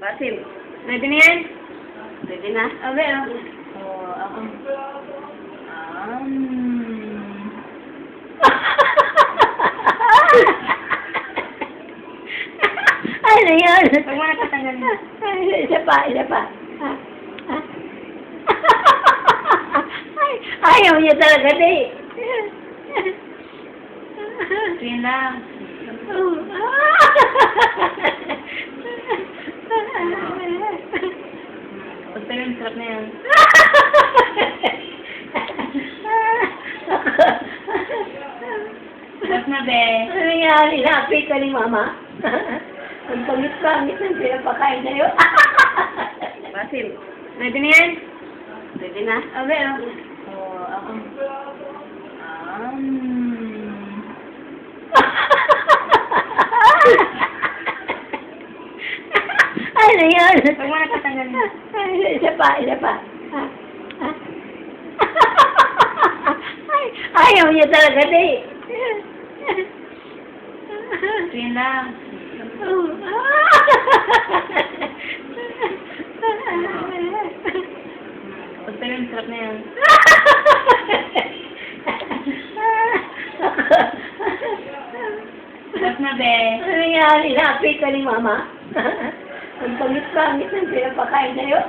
Basim, ready na yan? Ready na? Abe, ako. Ano yun? Huwag mo na tatanggalin. Isa pa, isa pa. Ay, ayaw niya talaga, di. Yun lang. Basta yun, sarap na yan. Sarap na, be. Ano nangyari? Happy ka ni Mama? Ang pangit-pangit ng pinapakain na yun. Basim, Ready na yan? ready na? Abe, ako. Ano yun? Huwag mo na tatanggalin. Isa pa, isa pa. Ay, ayaw niya talaga, di. Yun lang. Basta yun, sarap na yan. Sarap na, be. Ano nangyari? Happy ka ni Mama? Ang pangit-pangit ng pinapakain na yun.